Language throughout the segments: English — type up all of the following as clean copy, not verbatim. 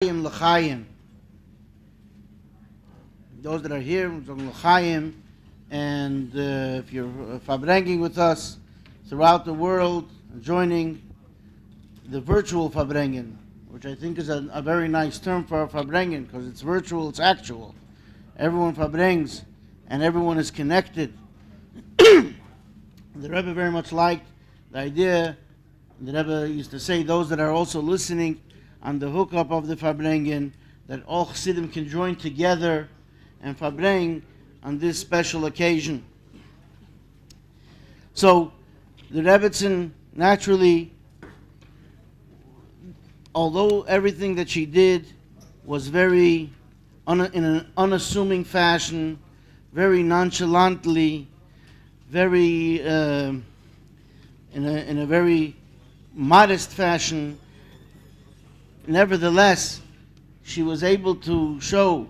L'chaim. Those that are here, L'chaim, and if you're Farbrengen with us throughout the world, joining the virtual Farbrengen, which I think is a very nice term for Farbrengen, because it's virtual, it's actual. Everyone Farbrengs, and everyone is connected. The Rebbe very much liked the idea. The Rebbe used to say, those that are also listening on the hookup of the Farbrengen, that all Chassidim can join together and Farbreng on this special occasion. So the Rebbetzin naturally, although everything that she did was very in an unassuming fashion, very nonchalantly, very in a very modest fashion, nevertheless, she was able to show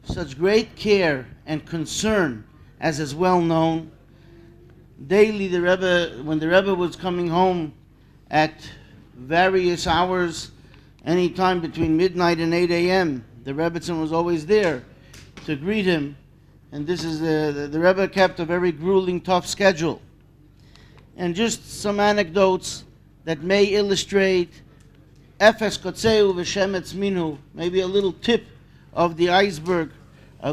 such great care and concern, as is well known. Daily, the Rebbe, when the Rebbe was coming home at various hours, any time between midnight and 8 a.m., the Rebbetzin was always there to greet him. And this is the Rebbe kept a very grueling, tough schedule. And just some anecdotes that may illustrate Efes kotzeu v'shemetz minu, maybe a little tip of the iceberg,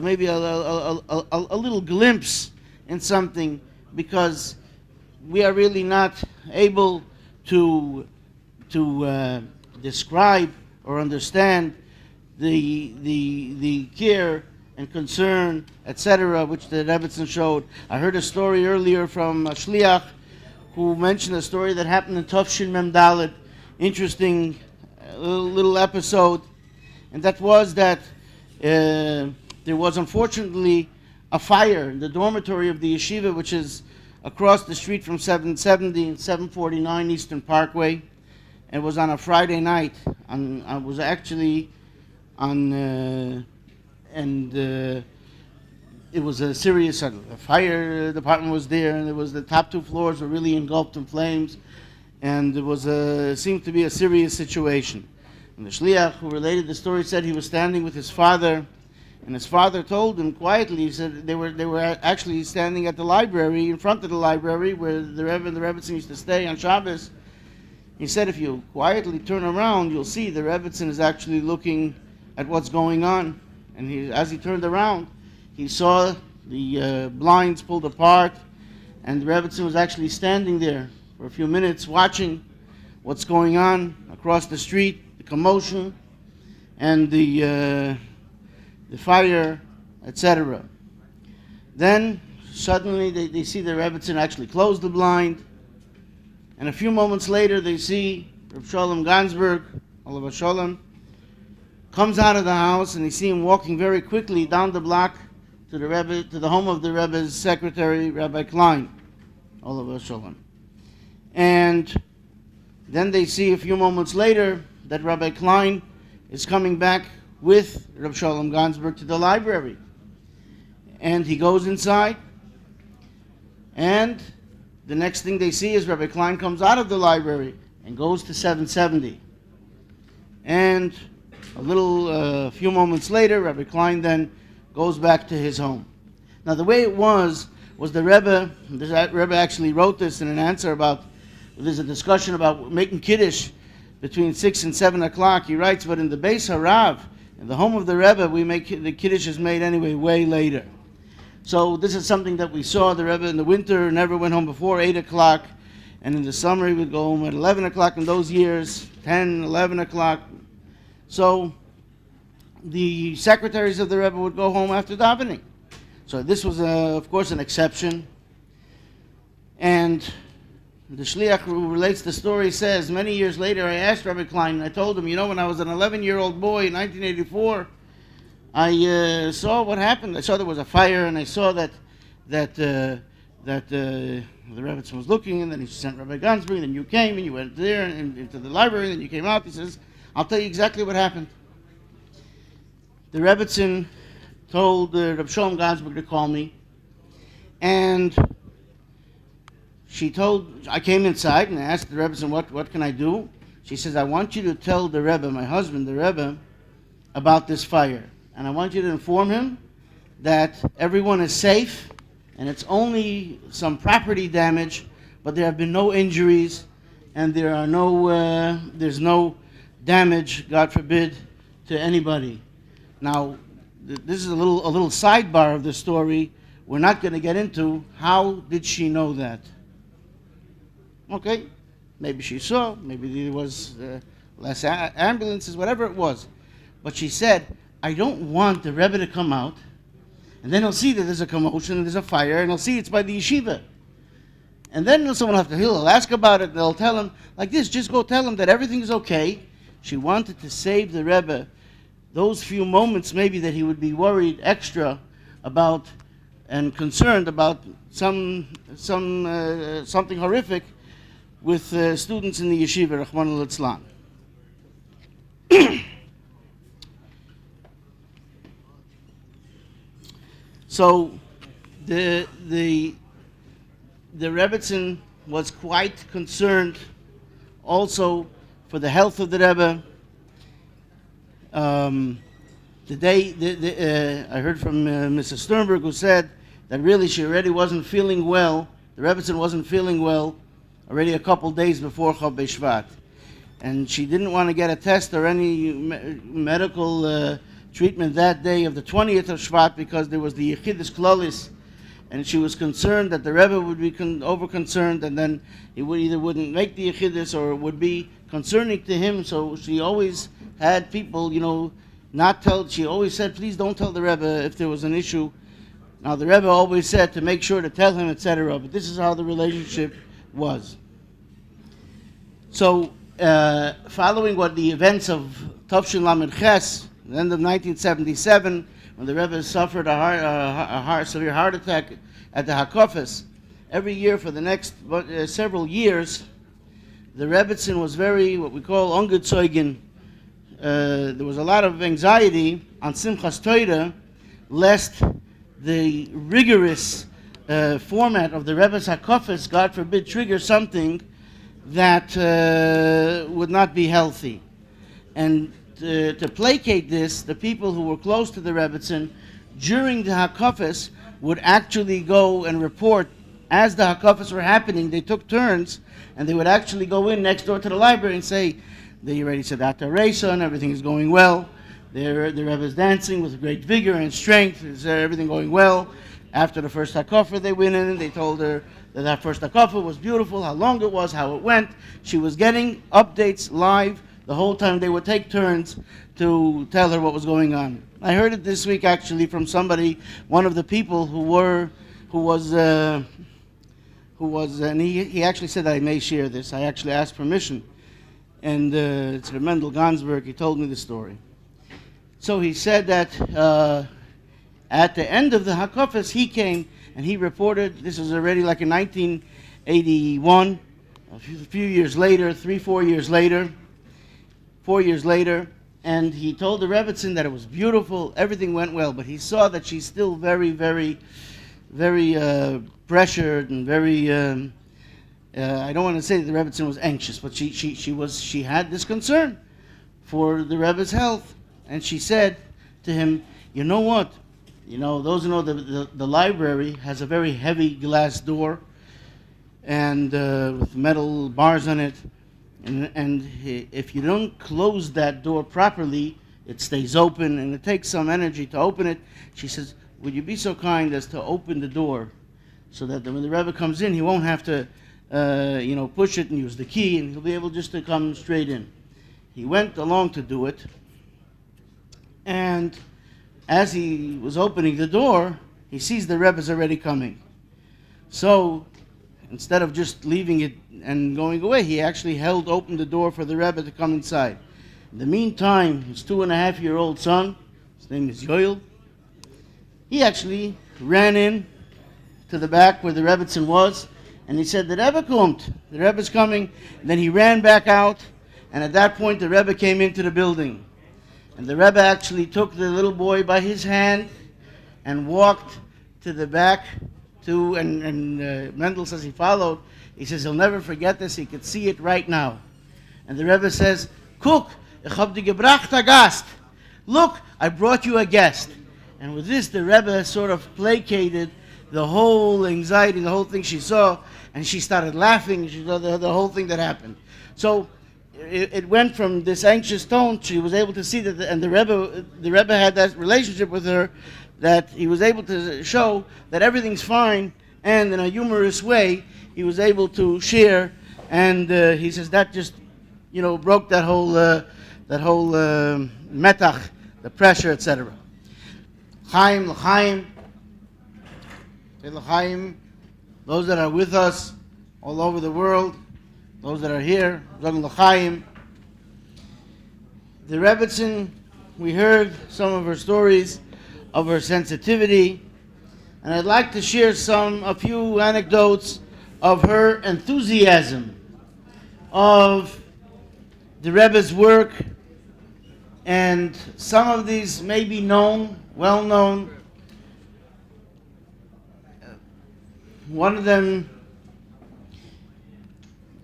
maybe a little glimpse in something, because we are really not able to describe or understand the care and concern, etc., which the Rebbetzin showed. I heard a story earlier from a shliach who mentioned a story that happened in Tufshin Mendel, interesting little episode, and that was that there was unfortunately a fire in the dormitory of the yeshiva, which is across the street from 770 and 749 Eastern Parkway. It was on a Friday night. It was actually on, it was a serious. The fire department was there, and it was the top two floors were really engulfed in flames. And it was seemed to be a serious situation. And the shliach who related the story said he was standing with his father, and his father told him quietly. He said they were actually standing at the library, in front of the library where the Rebbe and the Rebbetzin used to stay on Shabbos. He said, if you quietly turn around, you'll see the Rebbetzin is actually looking at what's going on. And as he turned around, he saw the blinds pulled apart, and the Rebbetzin was actually standing there for a few minutes watching what's going on across the street, the commotion, and the fire, etc. Then suddenly they see the Rebbetzin actually close the blind, and a few moments later they see Reb Shalom Gansberg, Olav Shalom, comes out of the house, and they see him walking very quickly down the block to the Rebbe, to the home of the Rebbe's secretary, Rabbi Klein, Olav Shalom. And then they see a few moments later that Rabbi Klein is coming back with Reb Shalom Gansberg to the library. And he goes inside, and the next thing they see is Rabbi Klein comes out of the library and goes to 770. And a few moments later, Rabbi Klein then goes back to his home. Now the way it was the Rebbe actually wrote this in an answer about, there's a discussion about making Kiddush between 6 and 7 o'clock. He writes, but in the Beis Harav, in the home of the Rebbe, the Kiddush is made anyway way later. So this is something that we saw. The Rebbe in the winter never went home before 8 o'clock, and in the summer he would go home at 11 o'clock in those years, 10, 11 o'clock. So the secretaries of the Rebbe would go home after davening. So this was, of course, an exception. And the shliach who relates the story says, many years later I asked Rabbi Klein, and I told him, when I was an 11-year-old boy in 1984, I saw what happened. I saw there was a fire, and I saw that the Rebbetzin was looking, and then he sent Rabbi Gansberg, and then you came, and you went there and into the library, and then you came out. He says, I'll tell you exactly what happened. The Rebbetzin told Reb Shalom Gansberg to call me, and I came inside and I asked the Rebbetzin, what can I do? She says, I want you to tell the Rebbe, my husband, the Rebbe, about this fire. And I want you to inform him that everyone is safe, and it's only some property damage, but there have been no injuries, and there's no damage, God forbid, to anybody. Now, this is a little sidebar of the story. We're not going to get into how did she know that. Okay, maybe she saw, maybe there was less ambulances, whatever it was. But she said, I don't want the Rebbe to come out, and then he'll see that there's a commotion, and there's a fire, and he'll see it's by the yeshiva. And then someone he'll ask about it, and they'll tell him, like this, just go tell him that everything is okay. She wanted to save the Rebbe those few moments maybe that he would be worried extra about and concerned about something horrific with students in the yeshiva, Rahman al-Islam. So the Rebbetzin was quite concerned also for the health of the Rebbe. I heard from Mrs. Sternberg, who said that really she already wasn't feeling well. The Rebbetzin wasn't feeling well already a couple days before Chab Shevat, and she didn't want to get a test or any medical treatment that day of the 20th of Shvat because there was the Yechidus Klolis, and she was concerned that the Rebbe would be over-concerned, and then he wouldn't make the Yechidus or it would be concerning to him. So she always had people, she always said, please don't tell the Rebbe if there was an issue. Now the Rebbe always said to make sure to tell him, etc. But this is how the relationship was. So following what the events of Tavshin Lamed Ches, the end of 1977, when the Rebbe suffered a severe heart attack at the Hakofes, every year for the next several years, the Rebbetzin was very, what we call ungezeugen. There was a lot of anxiety on Simchas Torah, lest the rigorous format of the Rebbe's Hakofes, God forbid, trigger something that would not be healthy. And to placate this, the people who were close to the Rebbetzin during the Hakofes would actually go and report as the Hakofes were happening. They took turns, and they would actually go in next door to the library and say, they already said Ata Reisa and everything is going well. The Rebbe is dancing with great vigor and strength. Is everything going well? After the first Hakofa, they went in and they told her that first Hakofa was beautiful, how long it was, how it went. She was getting updates live the whole time. They would take turns to tell her what was going on. I heard it this week actually from somebody, one of the people who was, and he actually said that I may share this. I actually asked permission. And it's Mendel Gansberg, he told me the story. So he said that at the end of the Hakofes, he came and he reported, this was already like in 1981, a few years later, 4 years later, and he told the Rebbetzin that it was beautiful, everything went well, but he saw that she's still very, very, very pressured and very, I don't want to say that the Rebbetzin was anxious, but she had this concern for the Rebbe's health. And she said to him, you know what? Those who know the library has a very heavy glass door and with metal bars on it. And if you don't close that door properly, it stays open and it takes some energy to open it. She says, would you be so kind as to open the door so that when the Rebbe comes in, he won't have to push it and use the key, and he'll be able just to come straight in. He went along to do it, and as he was opening the door, he sees the Rebbe's already coming. So instead of just leaving it and going away, he actually held open the door for the Rebbe to come inside. In the meantime, his 2.5-year-old son, his name is Yoel, he actually ran in to the back where the Rebbetzin was, and he said, the Rebbe kommt, the Rebbe's coming. And then he ran back out, and at that point the Rebbe came into the building. And the Rebbe actually took the little boy by his hand and walked to the back and Mendel says he followed. He says he'll never forget this, he could see it right now. And the Rebbe says, Guck, ich hab dir gebracht a Gast. "Look, I brought you a guest." And with this, the Rebbe sort of placated the whole anxiety, the whole thing she saw, and she started laughing. She saw the whole thing that happened. So it went from this anxious tone. She was able to see that, and the Rebbe had that relationship with her, that he was able to show that everything's fine, and in a humorous way, he was able to share. And he says that just, broke that whole metach, the pressure, etc. Chaim, l'chaim, l'chaim, those that are with us all over the world, those that are here, l'chaim. The Rebbetzin, we heard some of her stories of her sensitivity, and I'd like to share a few anecdotes of her enthusiasm of the Rebbe's work, and some of these may be well known. One of them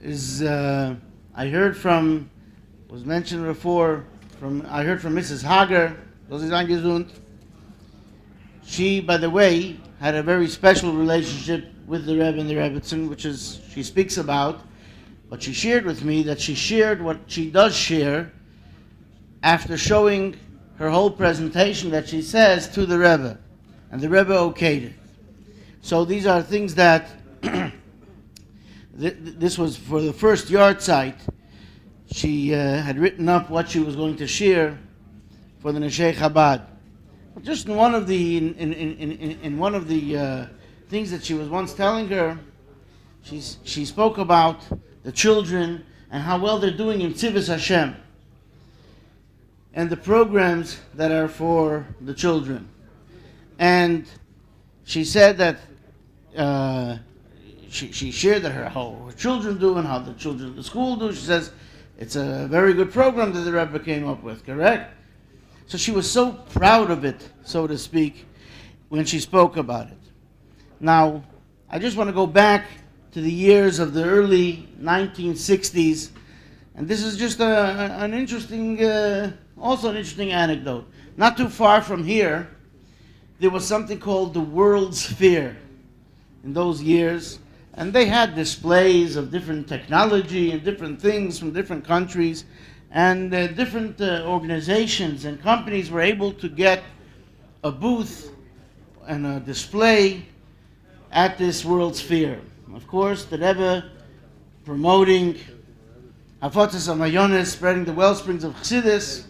is I heard from Mrs. Hager. She, by the way, had a very special relationship with the Rebbe and the Rebbetzin, which she speaks about. But she shared with me that she shared what she does share after showing her whole presentation that she says to the Rebbe, and the Rebbe okayed it. So these are things that this was for the first yard site. She had written up what she was going to share for the Neshei Chabad. But just in one of the things that she was once telling her, she spoke about the children and how well they're doing in Tzivos Hashem and the programs that are for the children. And she said that she shared that how her children do and how the children at the school do. She says it's a very good program that the Rebbe came up with, correct? So she was so proud of it, so to speak, when she spoke about it. Now, I just want to go back to the years of the early 1960s, and this is just an interesting anecdote. Not too far from here, there was something called the World's Fair in those years, and they had displays of different technology and different things from different countries, and different organizations and companies were able to get a booth and a display at this World's Fair. Of course, the Rebbe promoting Hafatzas HaMayones, spreading the wellsprings of Chassidus,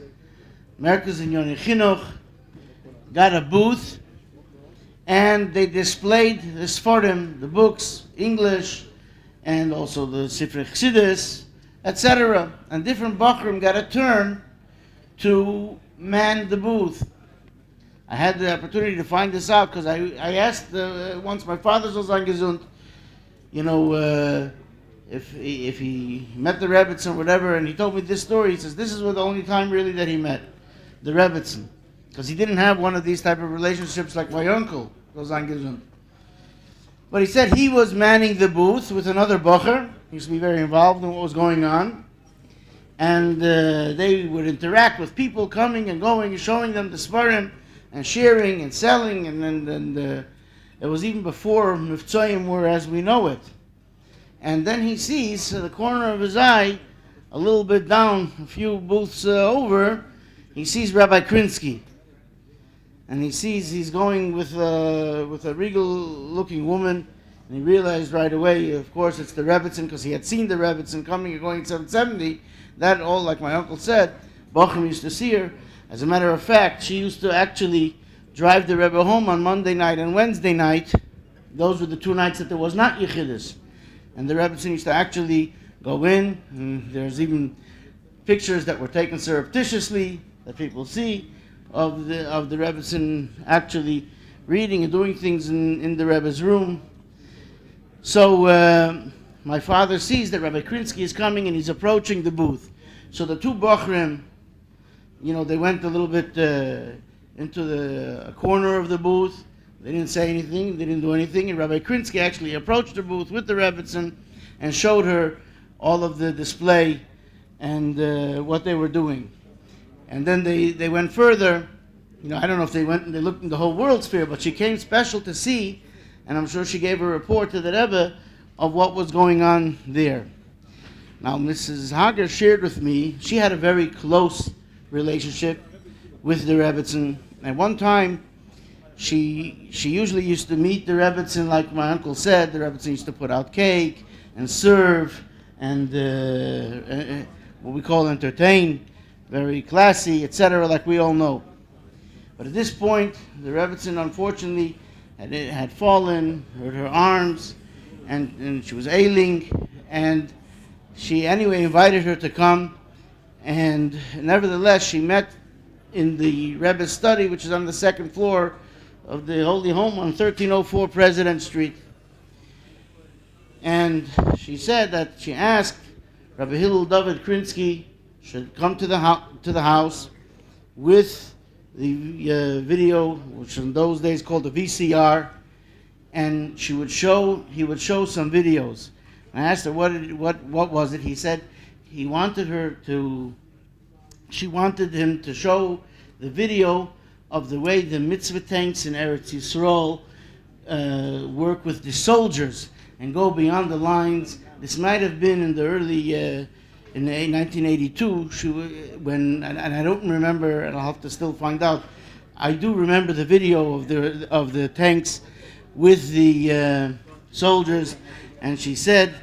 Merkez in Yoni Chinuch, got a booth, and they displayed the Sforim, the books, English, and also the Sifrei Chassidus, etc. And different Bachrim got a turn to man the booth. I had the opportunity to find this out because I asked once my father was angesund, if he met the Rebbetzin or whatever, and he told me this story. He says this is the only time really that he met the Rebbetzin, because he didn't have one of these type of relationships like my uncle was angesund. But he said he was manning the booth with another Bacher. He used to be very involved in what was going on. And they would interact with people coming and going and showing them the Sfarim and sharing and selling. And it was even before Mivtzoyim were as we know it. And then he sees the corner of his eye, a little bit down, a few booths over, he sees Rabbi Krinsky. And he sees he's going with a regal-looking woman, and he realized right away, of course, it's the Rebbetzin, because he had seen the Rebbetzin coming and going in 770. That all, like my uncle said, Bochum used to see her. As a matter of fact, she used to actually drive the Rebbe home on Monday night and Wednesday night. Those were the two nights that there was not Yechidus. And the Rebbetzin used to actually go in, and there's even pictures that were taken surreptitiously that people see of the Rebbetzin actually reading and doing things in the Rebbe's room. So my father sees that Rabbi Krinsky is coming and he's approaching the booth. So the two Bachrim, they went a little bit into the corner of the booth. They didn't say anything, they didn't do anything, and Rabbi Krinsky actually approached the booth with the Rebbetzin and showed her all of the display and what they were doing. And then they went further. I don't know if they went and they looked in the whole World Fair, but she came special to see, and I'm sure she gave a report to the Rebbe of what was going on there. Now, Mrs. Hager shared with me, she had a very close relationship with the Rebbetzin. At one time, she usually used to meet the Rebbetzin, like my uncle said. The Rebbetzin used to put out cake and serve and what we call entertain, very classy, etc., like we all know. But at this point, the Rebbetzin, unfortunately, had fallen, hurt her arms, and she was ailing, and she anyway invited her to come, and nevertheless, she met in the Rebbe's study, which is on the second floor of the Holy Home on 1304 President Street. And she said that she asked Rabbi Hillel David Krinsky should come to the house with the video, which in those days called the VCR, and he would show some videos. And I asked her what was it. He said she wanted him to show the video of the way the mitzvah tanks in Eretz Yisrael work with the soldiers and go beyond the lines. This might have been in the early, in 1982, and I don't remember, and I'll have to still find out. I do remember the video of the tanks with the soldiers, and she said,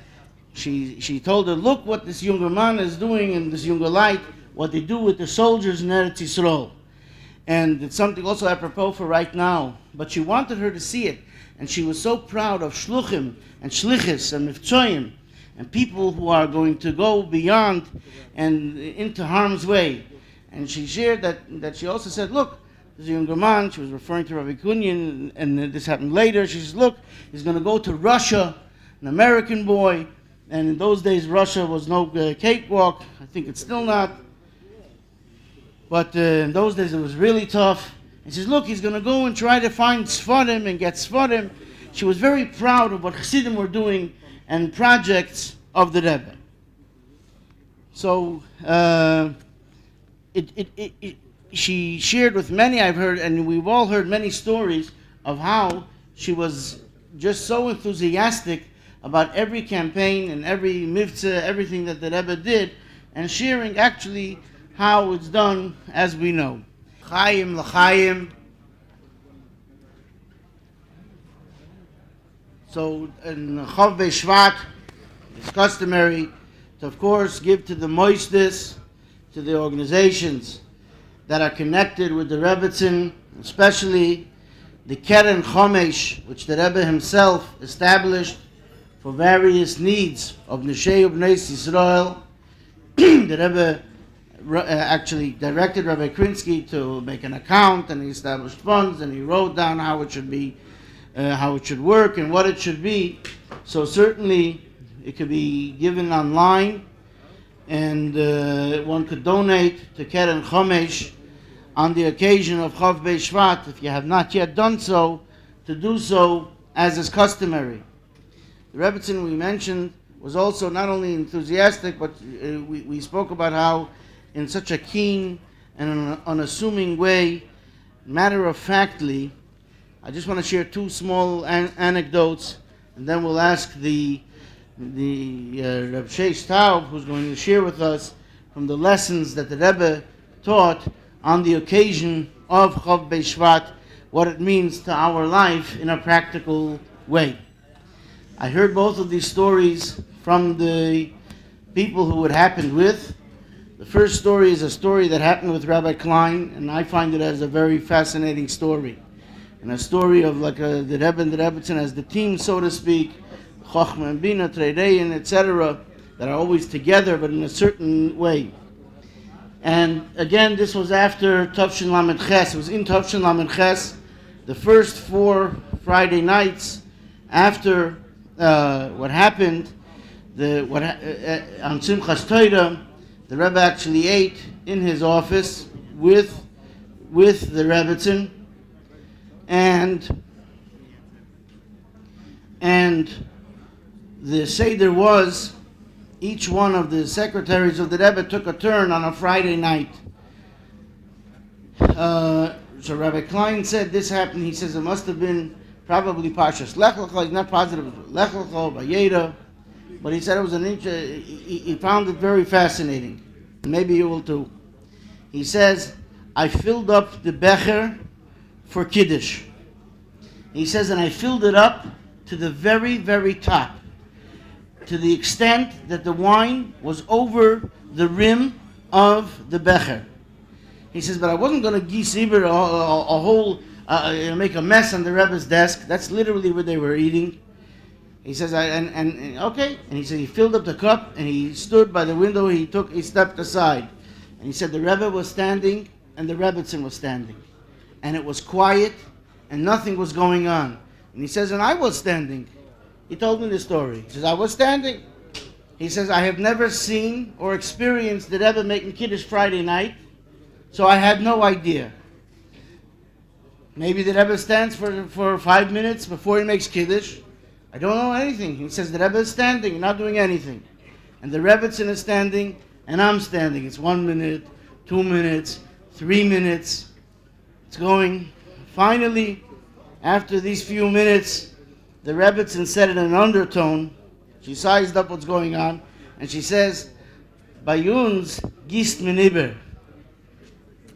she told her, look what this younger man is doing and this younger light, what they do with the soldiers in Eretz Yisrael. And it's something also apropos for right now, but she wanted her to see it, and she was so proud of shluchim and shlichis and miftzoyim and people who are going to go beyond and into harm's way. And she shared that she also said, look, this younger man, she was referring to Rabbi Kunyan, and this happened later. She says, look, he's going to go to Russia, an American boy, and in those days Russia was no cakewalk. I think it's still not. But in those days it was really tough. And she says, look, he's going to go and try to find Sfarim and get Sfarim. She was very proud of what Chassidim were doing and projects of the Rebbe. So she shared with many, I've heard, and we've all heard many stories of how she was just so enthusiastic about every campaign and every mitzvah, everything that the Rebbe did, and sharing actually how it's done as we know. Chaim l'chaim. So in Chav Shevat, it's customary to, of course, give to the moistus, to the organizations that are connected with the Rebbetzin, especially the Keren Chomesh, which the Rebbe himself established for various needs of Neshei B'nai Yisrael. The Rebbe actually directed Rabbi Krinsky to make an account, and he established funds, and he wrote down how it should be, how it should work, and what it should be. So certainly it could be given online, and one could donate to Keren Chomesh on the occasion of Chav Shevat, if you have not yet done so, to do so as is customary. The Rebbetzin we mentioned was also not only enthusiastic, but we spoke about how in such a keen and unassuming way, matter-of-factly. I just want to share two small anecdotes, and then we'll ask the Reb Sheish Taub, who's going to share with us from the lessons that the Rebbe taught on the occasion of Chav Shevat, what it means to our life in a practical way. I heard both of these stories from the people who it happened with. The first story is a story that happened with Rabbi Klein, and I find it as a very fascinating story. And a story of like the Rebbe and the Rebbetzin as the team, so to speak, Chochmah and Bina, Treidein, etc., that are always together, but in a certain way. And again, this was after Tavshin Lamed Ches. It was in Tavshin Lamed Ches, the first 4 Friday nights after what happened. On Simchas Torah, the Rebbe actually ate in his office with the Rebbetzin, and the Seder was, each one of the secretaries of the Rebbe took a turn on a Friday night. So Rabbi Klein said this happened. He says it must have been probably Parshas Lech Lecha. He's not positive. Lech Lecha, Vayera. But he said it was he found it very fascinating. Maybe you will too. He says, I filled up the becher for Kiddush. He says, and I filled it up to the very, very top, to the extent that the wine was over the rim of the becher. He says, but I wasn't going to geese either a whole, make a mess on the Rebbe's desk. That's literally what they were eating. He says, okay. And he said, he filled up the cup and he stood by the window. He stepped aside. And he said, the Rebbe was standing and the Rebbetzin was standing. And it was quiet and nothing was going on. And he says, and I was standing. He told me the story. He says, I was standing. He says, I have never seen or experienced the Rebbe making Kiddush Friday night, so I had no idea. Maybe the Rebbe stands for 5 minutes before he makes Kiddush. I don't know anything. He says, the Rebbe is standing, not doing anything. And the Rebbetzin is standing, and I'm standing. It's 1 minute, 2 minutes, 3 minutes. It's going. Finally, after these few minutes, the Rebbetzin said in an undertone, she sized up what's going on, and she says, Bayuns gist meniber.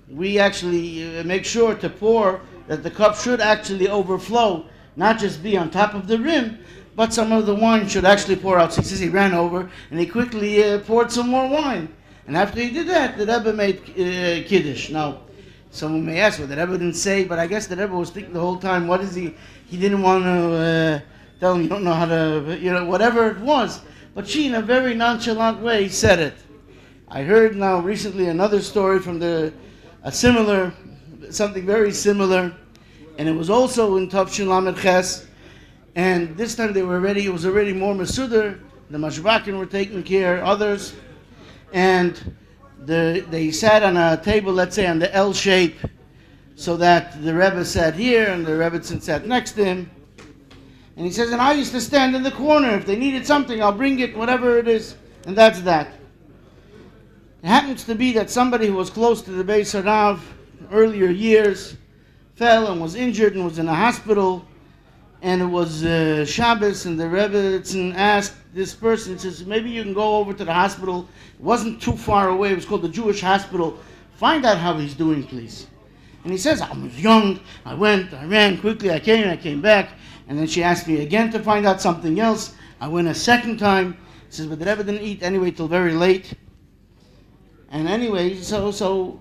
We actually make sure to pour, that the cup should actually overflow, not just be on top of the rim, but some of the wine should actually pour out. So he says he ran over and he quickly poured some more wine. And after he did that, the Rebbe made Kiddush. Now, someone may ask, well, the Rebbe didn't say, but I guess the Rebbe was thinking the whole time, what is he didn't want to tell him you don't know how to, whatever it was. But she, in a very nonchalant way, said it. I heard now recently another story from something very similar, and it was also in Tavshin Lamed Ches, and this time it was already more Mesuder. The Mashbakin were taking care, others, and they sat on a table, let's say on the L shape, so that the Rebbe sat here and the Rebbetzin sat next to him. And he says, and I used to stand in the corner. If they needed something, I'll bring it, whatever it is. And that's that. It happens to be that somebody who was close to the Beis Harav earlier years fell and was injured and was in a hospital. And it was Shabbos, and the Rebbetzin asked this person, says, maybe you can go over to the hospital. It wasn't too far away. It was called the Jewish Hospital. Find out how he's doing, please. And he says, I was young. I went, I ran quickly. I came back. And then she asked me again to find out something else. I went a second time. He says, but the Rebbe didn't eat anyway till very late. And anyway, so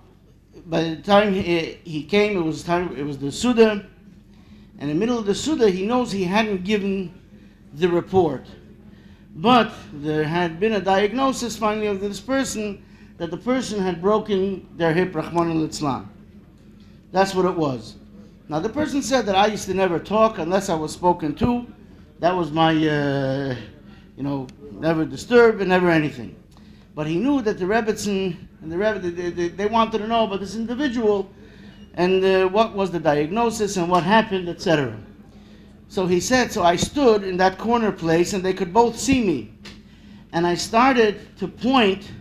by the time he came, it was the Suda. And in the middle of the Suda, he knows he hadn't given the report. But there had been a diagnosis finally of this person, that the person had broken their hip, Rahman al-Islam. That's what it was. Now the person said that I used to never talk unless I was spoken to. That was my, never disturb and never anything. But he knew that the Rebbetzin and the Rebbe, they wanted to know about this individual, and what was the diagnosis and what happened, etc. So he said, so I stood in that corner place and they could both see me. And I started to point.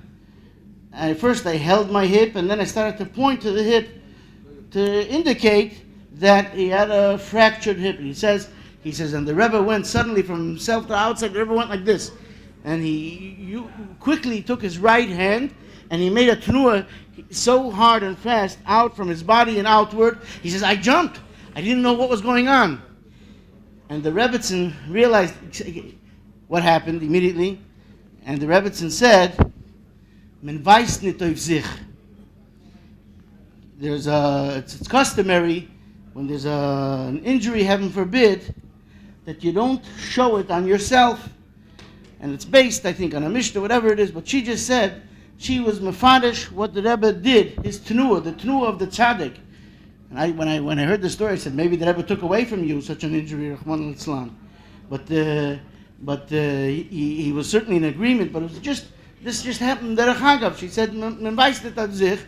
First I held my hip, and then I started to point to the hip to indicate that he had a fractured hip. He says, and the Rebbe went suddenly from himself to outside. The Rebbe went like this. And he quickly took his right hand and he made a tenuah so hard and fast out from his body and outward. He says, I jumped. I didn't know what was going on. And the Rebbetzin realized what happened immediately. And the Rebbetzin said, Men weiß nicht auf sich. It's customary when there's an injury, heaven forbid, that you don't show it on yourself. And it's based, I think, on a Mishnah, whatever it is. But she just said she was mefadish what the Rebbe did, his tenuah, the tenuah of the tzaddik. And when I heard the story, I said, maybe the Rebbe took away from you such an injury, Rahman al-Islam. But he was certainly in agreement. But it was this just happened. Derech Hagav. She said, "Men weiß nicht auf sich."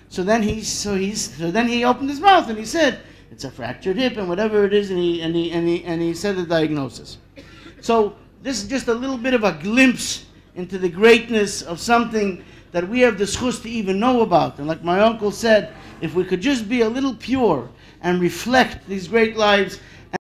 So then he opened his mouth and he said, it's a fractured hip and whatever it is, and he said the diagnosis. So this is just a little bit of a glimpse into the greatness of something that we have the schus to even know about. And like my uncle said, if we could just be a little pure and reflect these great lives